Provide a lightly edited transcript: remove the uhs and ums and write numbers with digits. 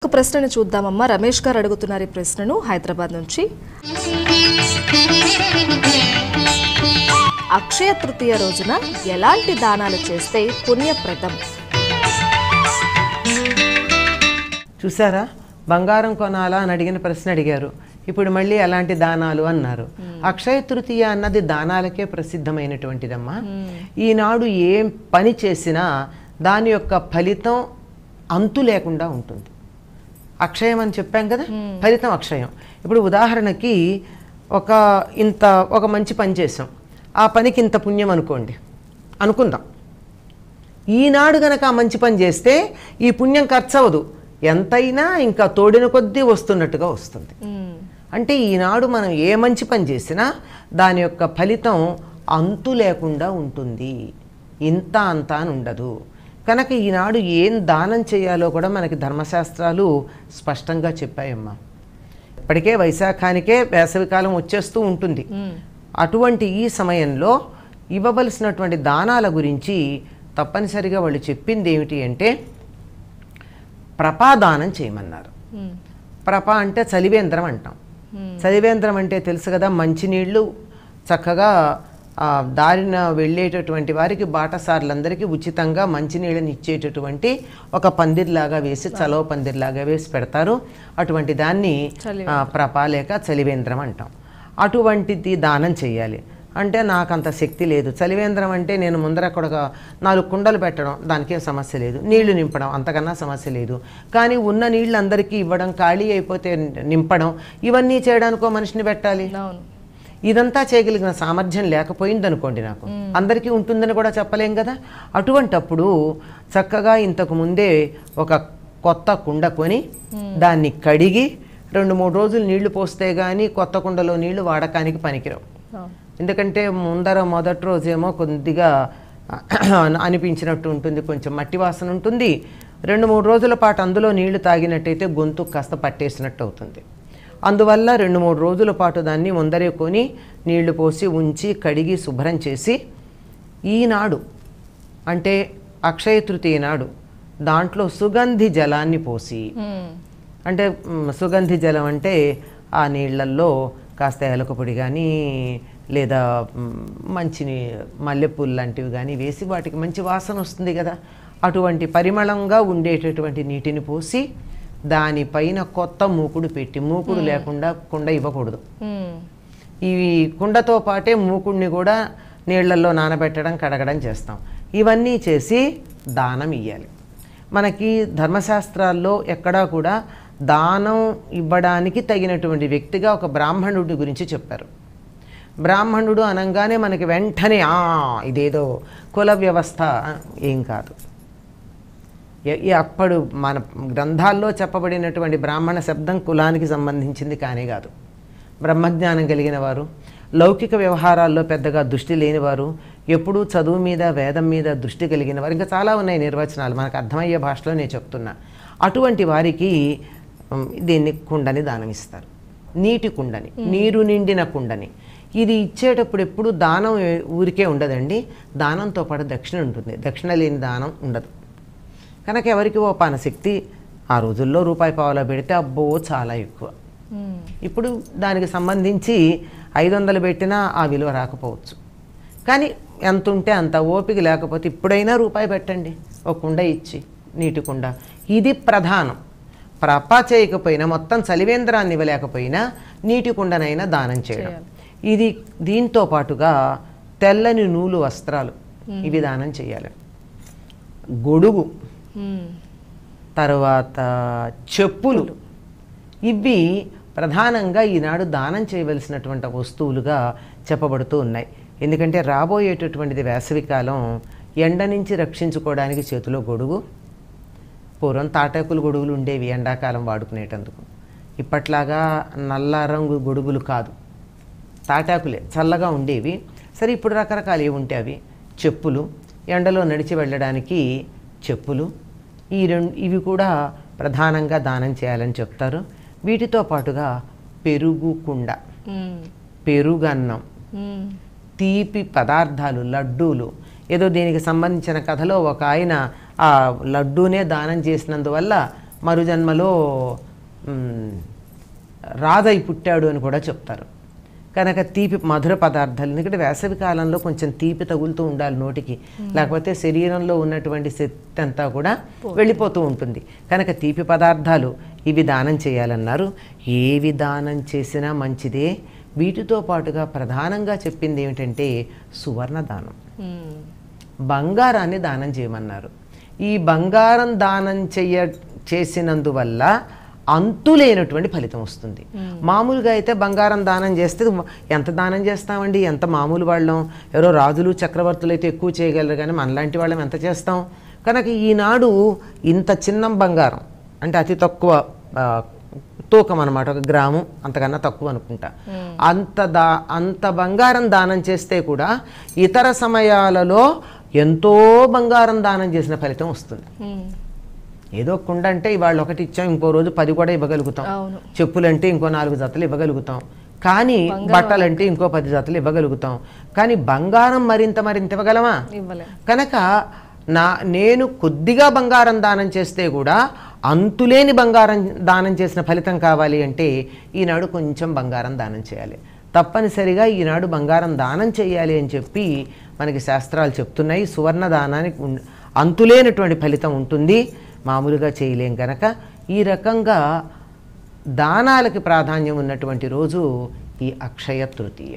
ఒక ప్రశ్నను చూద్దామమ్మా. రమేష్ గారు అడుగుతున్నారు ఈ ప్రశ్నను హైదరాబాద్ నుంచి. అక్షయ తృతీయ రోజున ఎలాంటి దానాలు చేస్తే పుణ్యప్రదం? చూసారా, బంగారం కొనాలా అని అడిగిన ప్రశ్న అడిగారు. ఇప్పుడు మళ్ళీ ఎలాంటి దానాలు అన్నారు. అక్షయ తృతీయ అన్నది దానాలకే ప్రసిద్ధమైనటువంటిదమ్మా. ఈనాడు ఏం పని చేసినా దాని యొక్క ఫలితం అంతు లేకుండా ఉంటుంది. అక్షయం అని చెప్పాం కదా, ఫలితం అక్షయం. ఇప్పుడు ఉదాహరణకి ఒక మంచి పని చేసాం, ఆ పనికి ఇంత పుణ్యం అనుకుందాం. ఈనాడు గనక ఆ మంచి పని చేస్తే ఈ పుణ్యం ఖర్చు అవ్వదు, ఎంతైనా ఇంకా తోడిన కొద్దీ వస్తున్నట్టుగా వస్తుంది. అంటే ఈనాడు మనం ఏ మంచి పని చేసినా దాని యొక్క ఫలితం అంతు లేకుండా ఉంటుంది, ఇంత అంత అని ఉండదు. కనుక ఈనాడు ఏం దానం చేయాలో కూడా మనకి ధర్మశాస్త్రాలు స్పష్టంగా చెప్పాయమ్మా. ఇప్పటికే వైశాఖానికే వేసవికాలం వచ్చేస్తూ ఉంటుంది. అటువంటి ఈ సమయంలో ఇవ్వవలసినటువంటి దానాల గురించి తప్పనిసరిగా వాళ్ళు చెప్పింది ఏమిటి అంటే, ప్రపాదానం చేయమన్నారు. ప్రప అంటే చలివేంద్రం అంటాం. చలివేంద్రం అంటే తెలుసు కదా, మంచినీళ్ళు చక్కగా దారిన వెళ్ళేటటువంటి వారికి బాటసార్లందరికీ ఉచితంగా మంచినీళ్ళని ఇచ్చేటటువంటి ఒక పందిర్లాగా వేసి, చలవ పందిర్లాగా వేసి పెడతారు. అటువంటి దాన్ని ప్రప లేక చలివేంద్రం అంటాం. అటువంటిది దానం చేయాలి. అంటే నాకు అంత శక్తి లేదు, చలివేంద్రం అంటే నేను ముందర అక్కడ 4 కుండలు పెట్టడం దానికేం సమస్య లేదు, నీళ్లు నింపడం అంతకన్నా సమస్య లేదు. కానీ ఉన్న నీళ్ళు అందరికీ ఇవ్వడం, ఖాళీ అయిపోతే నింపడం, ఇవన్నీ చేయడానికో మనిషిని పెట్టాలి. ఇదంతా చేయగలిగిన సామర్థ్యం లేకపోయిందనుకోండి, నాకు అందరికీ ఉంటుందని కూడా చెప్పలేం కదా. అటువంటప్పుడు చక్కగా ఇంతకు ముందే ఒక కొత్త కుండ కొని దాన్ని కడిగి 2-3 రోజులు నీళ్లు పోస్తే కానీ కొత్త కుండలో నీళ్లు వాడకానికి పనికిరావు. ఎందుకంటే మొదటి రోజేమో కొద్దిగా అనిపించినట్టు ఉంటుంది, కొంచెం మట్టి వాసన ఉంటుంది. 2-3 రోజుల పాటు అందులో నీళ్లు తాగినట్టయితే గొంతు కాస్త పట్టేసినట్టు అవుతుంది. అందువల్ల 2-3 రోజుల పాటు దాన్ని ముందరే కొని నీళ్లు పోసి ఉంచి కడిగి శుభ్రం చేసి, ఈనాడు అంటే అక్షయ తృతీయ నాడు దాంట్లో సుగంధి జలాన్ని పోసి, అంటే సుగంధి జలం అంటే ఆ నీళ్లల్లో కాస్త ఏలకపొడి కానీ లేదా మల్లెపూలు లాంటివి కానీ వేసి వాటికి మంచి వాసన వస్తుంది కదా, అటువంటి పరిమళంగా ఉండేటటువంటి నీటిని పోసి దానిపైన కొత్త మూకుడు పెట్టి, మూకుడు లేకుండా కుండ ఇవ్వకూడదు. ఈ కుండతో పాటే మూకుడిని కూడా నీళ్లలో నానబెట్టడం, కడగడం చేస్తాం. ఇవన్నీ చేసి దానం ఇవ్వాలి. మనకి ధర్మశాస్త్రాల్లో ఎక్కడా కూడా దానం ఇవ్వడానికి తగినటువంటి వ్యక్తిగా ఒక బ్రాహ్మణుడి గురించి చెప్పారు. బ్రాహ్మణుడు అనగానే మనకి వెంటనే ఇదేదో కుల వ్యవస్థ ఏం కాదు. అప్పుడు మన గ్రంథాల్లో చెప్పబడినటువంటి బ్రాహ్మణ శబ్దం కులానికి సంబంధించింది కానే కాదు. బ్రహ్మజ్ఞానం కలిగిన వారు, లౌకిక వ్యవహారాల్లో పెద్దగా దృష్టి లేనివారు, ఎప్పుడూ చదువు మీద వేదం మీద దృష్టి కలిగిన వారు, ఇంకా చాలా ఉన్నాయి నిర్వచనాలు, మనకు అర్థమయ్యే భాషలో నేను చెప్తున్నా. అటువంటి వారికి దీన్ని కుండని దానం ఇస్తారు. నీటి కుండని, నీరు నిండిన కుండని. ఇది ఇచ్చేటప్పుడు ఎప్పుడు దానం ఊరికే ఉండదండి, దానంతో పాటు దక్షిణ ఉంటుంది. దక్షిణ లేని దానం ఉండదు. కనుక ఎవరికి ఓ శక్తి ఆ రోజుల్లో రూపాయి పావలా పెడితే అబ్బో చాలా ఎక్కువ. ఇప్పుడు దానికి సంబంధించి 500 పెట్టినా ఆ విలువ రాకపోవచ్చు. కానీ ఎంత ఉంటే అంత, ఓపిక లేకపోతే ఇప్పుడైనా రూపాయి పెట్టండి, ఒక కుండ ఇచ్చి, నీటి కుండ. ఇది ప్రధానం. ప్రప చేయకపోయినా, మొత్తం చలివేంద్రాన్ని ఇవ్వలేకపోయినా నీటి కుండనైనా దానం చేయడం. ఇది దీంతో పాటుగా తెల్లని నూలు వస్త్రాలు ఇవి దానం చేయాలి. గొడుగు, తర్వాత చెప్పులు, ఇవి ప్రధానంగా ఈనాడు దానం చేయవలసినటువంటి వస్తువులుగా చెప్పబడుతూ ఉన్నాయి. ఎందుకంటే రాబోయేటటువంటిది వేసవికాలం, ఎండ నుంచి రక్షించుకోవడానికి చేతిలో గొడుగు. పూర్వం తాటాకులు గొడుగులు ఉండేవి ఎండాకాలం వాడుకునేటందుకు. ఇప్పట్లాగా నల్ల రంగు గొడుగులు కాదు, తాటాకులే చల్లగా ఉండేవి. సరే, ఇప్పుడు రకరకాలు ఏవి ఉంటే అవి. చెప్పులు, ఎండలో నడిచి వెళ్ళడానికి చెప్పులు, ఇవి కూడా ప్రధానంగా దానం చేయాలని చెప్తారు. వీటితో పాటుగా పెరుగు కుండ, పెరుగన్నం, తీపి పదార్థాలు, లడ్డూలు. ఏదో దీనికి సంబంధించిన కథలో ఒక ఆయన ఆ లడ్డూనే దానం చేసినందువల్ల మరుజన్మలో రాజై పుట్టాడు అని కూడా చెప్తారు. కనుక తీపి మధుర పదార్థాలు, ఎందుకంటే వేసవి కాలంలో కొంచెం తీపి తగులుతూ ఉండాలి నోటికి, లేకపోతే శరీరంలో ఉన్నటువంటి శక్తి అంతా కూడా వెళ్ళిపోతూ ఉంటుంది. కనుక తీపి పదార్థాలు ఇవి దానం చేయాలన్నారు. ఏవి దానం చేసినా మంచిదే. వీటితో పాటుగా ప్రధానంగా చెప్పింది ఏమిటంటే సువర్ణ దానం, బంగారాన్ని దానం చేయమన్నారు. ఈ బంగారం దానం చేసినందువల్ల అంతులేనటువంటి ఫలితం వస్తుంది. మామూలుగా అయితే బంగారం దానం చేస్తే ఎంత దానం చేస్తామండి, ఎంత మామూలు వాళ్ళం, ఎవరో రాజులు చక్రవర్తులు అయితే ఎక్కువ చేయగలరు, కానీ మనలాంటి వాళ్ళం ఎంత చేస్తాం. కనుక ఈనాడు ఇంత చిన్న బంగారం అంటే అతి తక్కువ తూకం అన్నమాట, 1 గ్రాము అంతకన్నా తక్కువ అనుకుంటా, అంత బంగారం దానం చేస్తే కూడా ఇతర సమయాలలో ఎంతో బంగారం దానం చేసిన ఫలితం వస్తుంది. ఏదో కుండ అంటే ఇవాళ ఒకటి ఇచ్చాం, ఇంకో రోజు 10 కూడా ఇవ్వగలుగుతాం. చెప్పులంటే ఇంకో 4 జతలు ఇవ్వగలుగుతాం, కానీ బట్టలంటే ఇంకో 10 జతలు ఇవ్వగలుగుతాం. కానీ బంగారం మరింత ఇవ్వగలమా? కనుక నేను కొద్దిగా బంగారం దానం చేస్తే కూడా అంతులేని బంగారం దానం చేసిన ఫలితం కావాలి అంటే ఈనాడు కొంచెం బంగారం దానం చేయాలి. తప్పనిసరిగా ఈనాడు బంగారం దానం చేయాలి అని చెప్పి మనకి శాస్త్రాలు చెప్తున్నాయి. సువర్ణ దానానికి అంతులేనటువంటి ఫలితం ఉంటుంది, మామూలుగా చేయలేం. కనుక ఈ రకంగా దానాలకి ప్రాధాన్యం ఉన్నటువంటి రోజు ఈ అక్షయ తృతీయ.